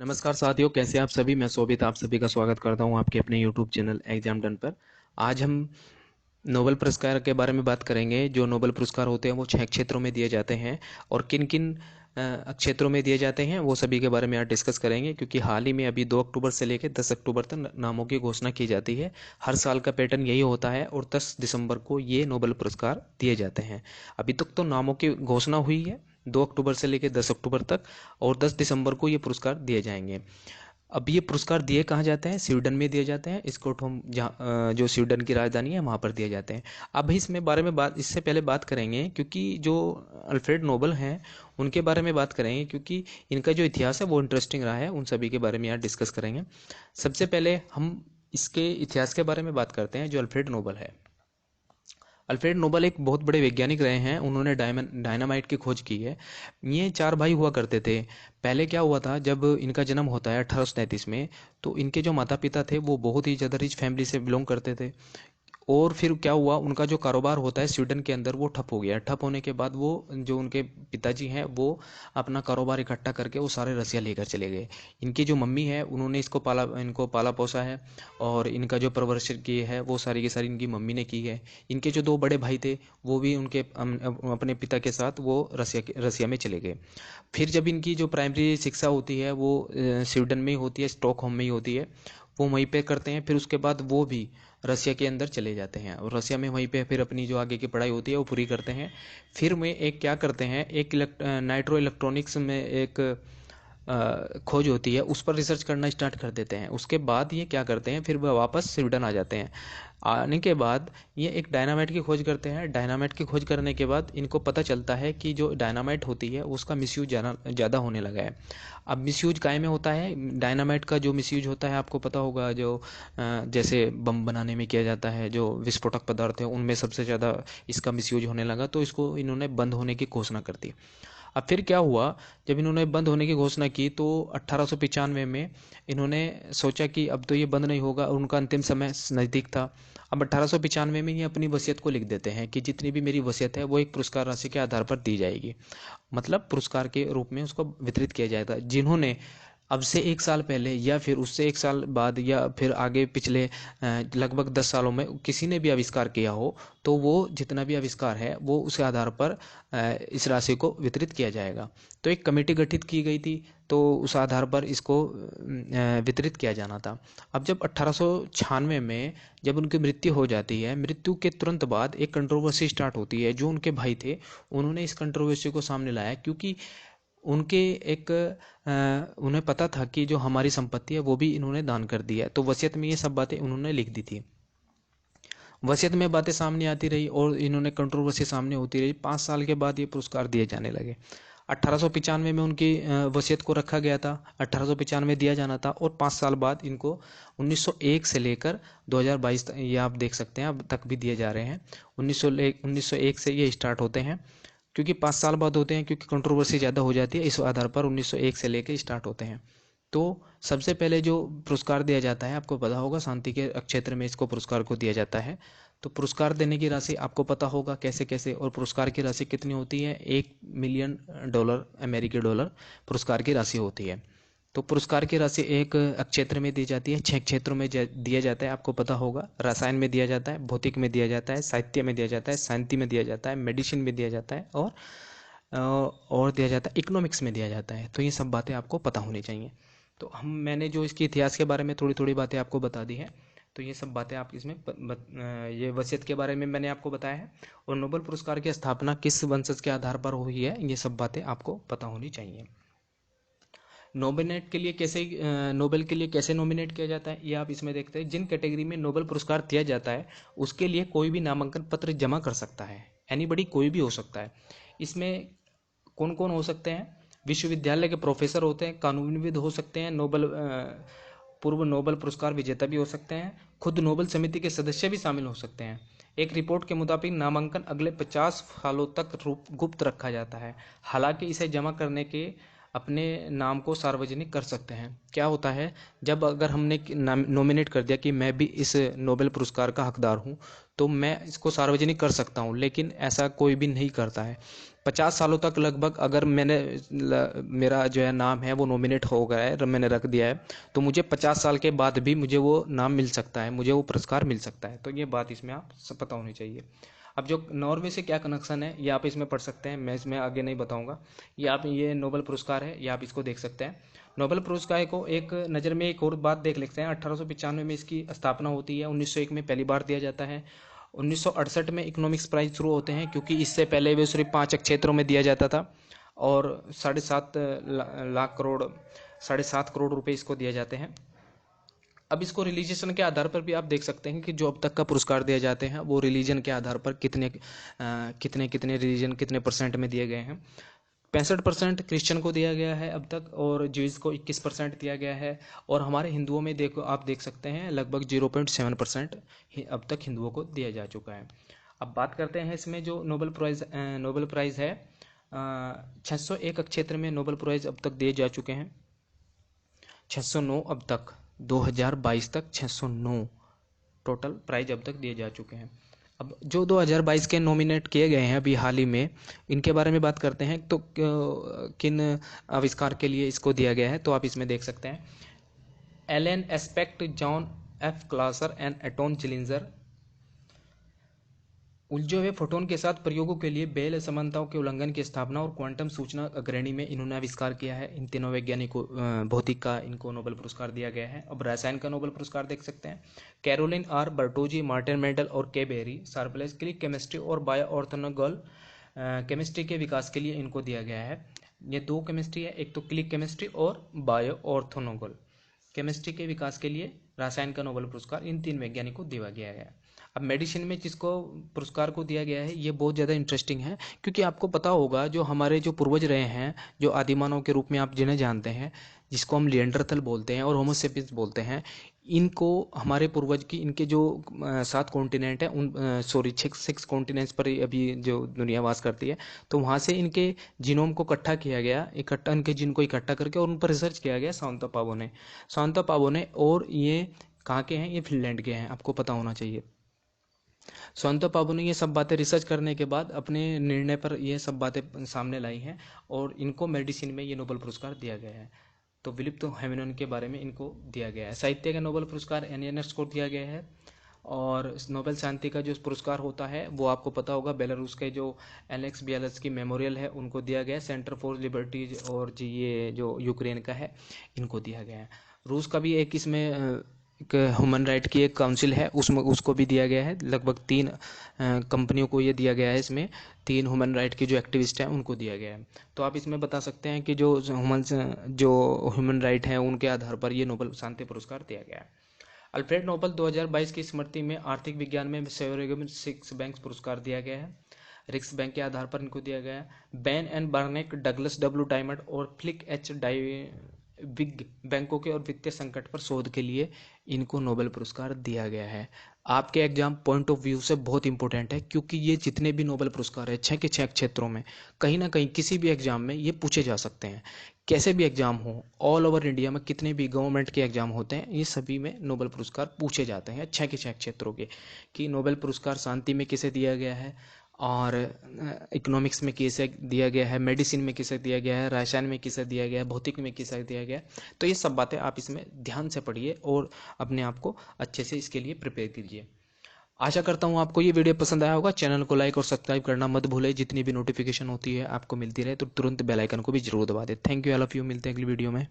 नमस्कार साथियों, कैसे आप सभी। मैं शोभित आप सभी का स्वागत करता हूं आपके अपने यूट्यूब चैनल एग्जाम डन पर। आज हम नोबेल पुरस्कार के बारे में बात करेंगे। जो नोबेल पुरस्कार होते हैं वो 6 क्षेत्रों में दिए जाते हैं और किन किन क्षेत्रों में दिए जाते हैं वो सभी के बारे में आज डिस्कस करेंगे, क्योंकि हाल ही में अभी 2 अक्टूबर से लेकर 10 अक्टूबर तक नामों की घोषणा की जाती है। हर साल का पैटर्न यही होता है और 10 दिसंबर को ये नोबेल पुरस्कार दिए जाते हैं। अभी तक तो नामों की घोषणा हुई है 2 अक्टूबर से लेकर 10 अक्टूबर तक, और 10 दिसंबर को ये पुरस्कार दिए जाएंगे। अब ये पुरस्कार दिए कहाँ जाते हैं? स्वीडन में दिए जाते हैं। स्टॉकहोम, जहाँ जो स्वीडन की राजधानी है, वहाँ पर दिए जाते हैं। अब इसमें बारे में बात इससे पहले बात करेंगे, क्योंकि जो अल्फ्रेड नोबल हैं उनके बारे में बात करेंगे, क्योंकि इनका जो इतिहास है वो इंटरेस्टिंग रहा है। उन सभी के बारे में यहाँ डिस्कस करेंगे। सबसे पहले हम इसके इतिहास के बारे में बात करते हैं। जो अल्फ्रेड नोबल है, अल्फ्रेड नोबल एक बहुत बड़े वैज्ञानिक रहे हैं। उन्होंने डायनामाइट की खोज की है। ये 4 भाई हुआ करते थे। पहले क्या हुआ था, जब इनका जन्म होता है 1833 में, तो इनके जो माता पिता थे वो बहुत ही ज़्यादा रिच फैमिली से बिलोंग करते थे। और फिर क्या हुआ, उनका जो कारोबार होता है स्वीडन के अंदर वो ठप हो गया। ठप होने के बाद वो, जो उनके पिताजी हैं, वो अपना कारोबार इकट्ठा करके वो सारे रसिया लेकर चले गए। इनकी जो मम्मी है उन्होंने इनको पाला पोसा है, और इनका जो परवरिश की है वो सारी की सारी इनकी मम्मी ने की है। इनके जो 2 बड़े भाई थे वो भी उनके अपने पिता के साथ वो रसिया में चले गए। फिर जब इनकी जो प्राइमरी शिक्षा होती है वो स्वीडन में ही होती है, स्टॉकहोम में ही होती है। वो वहीं पे करते हैं। फिर उसके बाद वो भी रसिया के अंदर चले जाते हैं और रसिया में वहीं पे फिर अपनी जो आगे की पढ़ाई होती है वो पूरी करते हैं। फिर में एक क्या करते हैं, एक नाइट्रो इलेक्ट्रॉनिक्स में एक खोज होती है, उस पर रिसर्च करना स्टार्ट कर देते हैं। उसके बाद ये क्या करते हैं, फिर वह वापस स्वीडन आ जाते हैं। आने के बाद ये एक डायनामाइट की खोज करते हैं। डायनामाइट की खोज करने के बाद इनको पता चलता है कि जो डायनामाइट होती है उसका मिसयूज ज़्यादा होने लगा है। अब मिसयूज काय में होता है? डायनामाइट का जो मिसयूज होता है आपको पता होगा, जो जैसे बम बनाने में किया जाता है, जो विस्फोटक पदार्थ है उनमें सबसे ज़्यादा इसका मिसयूज होने लगा, तो इसको इन्होंने बंद होने की घोषणा कर दी। अब फिर क्या हुआ, जब इन्होंने बंद होने की घोषणा की तो 1895 में इन्होंने सोचा कि अब तो ये बंद नहीं होगा, और उनका अंतिम समय नज़दीक था। अब 1895 में ये अपनी वसीयत को लिख देते हैं कि जितनी भी मेरी वसीयत है वो एक पुरस्कार राशि के आधार पर दी जाएगी, मतलब पुरस्कार के रूप में उसको वितरित किया जाएगा। जिन्होंने अब से 1 साल पहले या फिर उससे 1 साल बाद या फिर आगे पिछले लगभग 10 सालों में किसी ने भी आविष्कार किया हो, तो वो जितना भी आविष्कार है वो उस आधार पर इस राशि को वितरित किया जाएगा। तो एक कमेटी गठित की गई थी, तो उस आधार पर इसको वितरित किया जाना था। अब जब 1896 में जब उनकी मृत्यु हो जाती है, मृत्यु के तुरंत बाद एक कंट्रोवर्सी स्टार्ट होती है। जो उनके भाई थे उन्होंने इस कंट्रोवर्सी को सामने लाया, क्योंकि उनके एक उन्हें पता था कि जो हमारी संपत्ति है वो भी इन्होंने दान कर दी है। तो वसीयत में ये सब बातें उन्होंने लिख दी थी। वसीयत में बातें सामने आती रही और इन्होंने कंट्रोवर्सी सामने होती रही। 5 साल के बाद ये पुरस्कार दिए जाने लगे। 1895 में उनकी वसीयत को रखा गया था, 1895 दिया जाना था, और 5 साल बाद इनको 1901 से लेकर 2022 ये आप देख सकते हैं अब तक भी दिए जा रहे हैं। 1901 से ये स्टार्ट होते हैं, क्योंकि 5 साल बाद होते हैं, क्योंकि कंट्रोवर्सी ज़्यादा हो जाती है, इस आधार पर 1901 से लेकर स्टार्ट होते हैं। तो सबसे पहले जो पुरस्कार दिया जाता है आपको पता होगा, शांति के क्षेत्र में इसको पुरस्कार को दिया जाता है। तो पुरस्कार देने की राशि आपको पता होगा कैसे कैसे, और पुरस्कार की राशि कितनी होती है? $1 मिलियन, अमेरिकी डॉलर पुरस्कार की राशि होती है। तो पुरस्कार की राशि एक क्षेत्र में दी जाती है, 6 क्षेत्रों में दिया जाता है। आपको पता होगा, रसायन में दिया जाता है, भौतिक में दिया जाता है, साहित्य में दिया जाता है, शांति में दिया जाता है, मेडिसिन में दिया जाता है, और दिया जाता है इकोनॉमिक्स में दिया जाता है। तो ये सब बातें आपको पता होनी चाहिए। तो मैंने जो इसके इतिहास के बारे में थोड़ी थोड़ी बातें आपको बता दी है। तो ये सब बातें आप इसमें ये वसीयत के बारे में मैंने आपको बताया है, और नोबेल पुरस्कार की स्थापना किस वंशज के आधार पर हुई है, ये सब बातें आपको पता होनी चाहिए। नोमिनेट के लिए कैसे नोबेल के लिए कैसे नॉमिनेट किया जाता है, ये आप इसमें देखते हैं। जिन कैटेगरी में नोबेल पुरस्कार दिया जाता है उसके लिए कोई भी नामांकन पत्र जमा कर सकता है। एनीबडी, कोई भी हो सकता है। इसमें कौन कौन हो सकते हैं? विश्वविद्यालय के प्रोफेसर होते हैं, कानूनविद हो सकते हैं, पूर्व नोबेल पुरस्कार विजेता भी हो सकते हैं, खुद नोबेल समिति के सदस्य भी शामिल हो सकते हैं। एक रिपोर्ट के मुताबिक नामांकन अगले 50 सालों तक गुप्त रखा जाता है। हालांकि इसे जमा करने के अपने नाम को सार्वजनिक कर सकते हैं। क्या होता है, जब अगर हमने नॉमिनेट कर दिया कि मैं भी इस नोबेल पुरस्कार का हकदार हूँ, तो मैं इसको सार्वजनिक कर सकता हूँ, लेकिन ऐसा कोई भी नहीं करता है। 50 सालों तक लगभग अगर मेरा जो है नाम है वो नॉमिनेट हो गया है, मैंने रख दिया है, तो मुझे 50 साल के बाद भी मुझे वो नाम मिल सकता है, मुझे वो पुरस्कार मिल सकता है। तो ये बात इसमें आप सब पता होनी चाहिए। अब जो नॉर्वे से क्या कनेक्शन है ये आप इसमें पढ़ सकते हैं, मैं इसमें आगे नहीं बताऊंगा। ये नोबेल पुरस्कार है, ये आप इसको देख सकते हैं। नोबेल पुरस्कार को एक नज़र में एक और बात देख लेते हैं। 1895 में इसकी स्थापना होती है, 1901 में पहली बार दिया जाता है, 1968 में इकोनॉमिक्स प्राइज शुरू होते हैं, क्योंकि इससे पहले वे सिर्फ 5 क्षेत्रों में दिया जाता था और 7.5 करोड़ रुपए इसको दिए जाते हैं। अब इसको रिलीजियन के आधार पर भी आप देख सकते हैं कि जो अब तक का पुरस्कार दिए जाते हैं वो रिलीजन के आधार पर कितने रिलीजन कितने परसेंट में दिए गए हैं। 65% क्रिश्चियन को दिया गया है अब तक, और ज्यूज को 21% दिया गया है, और हमारे हिंदुओं में देखो आप देख सकते हैं लगभग 0.7% अब तक हिंदुओं को दिया जा चुका है। अब बात करते हैं इसमें जो नोबेल प्राइज़ है, 601 क्षेत्र में नोबेल प्राइज़ अब तक दिए जा चुके हैं, 609 अब तक, 2022 तक 609 टोटल प्राइज अब तक दिए जा चुके हैं। अब जो 2022 के नॉमिनेट किए गए हैं अभी हाल ही में, इनके बारे में बात करते हैं। तो किन आविष्कार के लिए इसको दिया गया है, तो आप इसमें देख सकते हैं। Alain Aspect, John F Clauser and Anton Zeilinger, उलझे हुए फोटोन के साथ प्रयोगों के लिए बेल असमानताओं के उल्लंघन की स्थापना और क्वांटम सूचना अग्रणी में इन्होंने आविष्कार किया है। इन तीनों वैज्ञानिकों, भौतिक का इनको नोबेल पुरस्कार दिया गया है। अब रसायन का नोबेल पुरस्कार देख सकते हैं। Caroline are Bertozzi, Martin Mendel और के बेरी शार्पलेस क्लिक केमिस्ट्री और बायो ऑर्थोगोनल केमिस्ट्री के विकास के लिए इनको दिया गया है। ये दो केमिस्ट्री है, एक तो क्लिक केमिस्ट्री और बायो ऑर्थोगोनल केमिस्ट्री के विकास के लिए रसायन का नोबेल पुरस्कार इन 3 वैज्ञानिकों को दिया गया है। अब मेडिसिन में जिसको पुरस्कार को दिया गया है ये बहुत ज़्यादा इंटरेस्टिंग है, क्योंकि आपको पता होगा जो हमारे जो पूर्वज रहे हैं, जो आदिमानव के रूप में आप जिन्हें जानते हैं, जिसको हम लिएंडरथल बोलते हैं और होमोसेपियंस बोलते हैं, इनको हमारे पूर्वज की इनके जो 7 कॉन्टिनेंट है उन 6 कॉन्टिनेंट्स पर अभी जो दुनिया वास करती है, तो वहाँ से इनके जीनोम को इनके जीन को इकट्ठा करके और उन पर रिसर्च किया गया शांता पावो ने। और ये कहाँ के हैं, ये फिनलैंड के हैं, आपको पता होना चाहिए। स्वांतो पाबू ने ये सब बातें रिसर्च करने के बाद अपने निर्णय पर ये सब बातें सामने लाई हैं और इनको मेडिसिन में ये नोबेल पुरस्कार दिया गया है। तो विलुप्त हेमिनन के बारे में इनको दिया गया है। साहित्य का नोबेल पुरस्कार एनियनस को दिया गया है। और नोबेल शांति का जो पुरस्कार होता है वो आपको पता होगा, बेलारूस के जो एलेक्स बियाल्स्की मेमोरियल है उनको दिया गया है। सेंटर फॉर लिबर्टीज और जी ये जो यूक्रेन का है इनको दिया गया है। रूस का भी एक इसमें एक ह्यूमन राइट की एक काउंसिल है, उसमें उसको भी दिया गया है। लगभग 3 कंपनियों को ये दिया गया है, इसमें 3 ह्यूमन राइट की जो एक्टिविस्ट हैं उनको दिया गया है। तो आप इसमें बता सकते हैं कि जो ह्यूमन राइट हैं उनके आधार पर ये नोबेल शांति पुरस्कार दिया गया है। अल्फ्रेड नोबेल 2022 की स्मृति में आर्थिक विज्ञान में सिक्स बैंक पुरस्कार दिया गया है। रिक्स बैंक के आधार पर इनको दिया गया है। Ben and Bernanke, Douglas W Diamond और फ्लिक एच बिग बैंकों के और वित्तीय संकट पर शोध के लिए इनको नोबेल पुरस्कार दिया गया है। आपके एग्जाम पॉइंट ऑफ व्यू से बहुत इंपॉर्टेंट है, क्योंकि ये जितने भी नोबेल पुरस्कार है 6 के 6 क्षेत्रों में कहीं ना कहीं किसी भी एग्जाम में ये पूछे जा सकते हैं। कैसे भी एग्जाम हो, ऑल ओवर इंडिया में कितने भी गवर्नमेंट के एग्जाम होते हैं, ये सभी में नोबेल पुरस्कार पूछे जाते हैं 6 के 6 क्षेत्रों के, कि नोबेल पुरस्कार शांति में किसे दिया गया है, और इकोनॉमिक्स में किसे दिया गया है, मेडिसिन में किसे दिया गया है, रसायन में किसे दिया गया है, भौतिक में किसे दिया गया है। तो ये सब बातें आप इसमें ध्यान से पढ़िए और अपने आप को अच्छे से इसके लिए प्रिपेयर कीजिए। आशा करता हूँ आपको ये वीडियो पसंद आया होगा। चैनल को लाइक और सब्सक्राइब करना मत भूलें। जितनी भी नोटिफिकेशन होती है आपको मिलती रहे तो तुरंत बेल आइकन को भी जरूर दबा दें। Thank you, all of you. मिलते हैं अगली वीडियो में।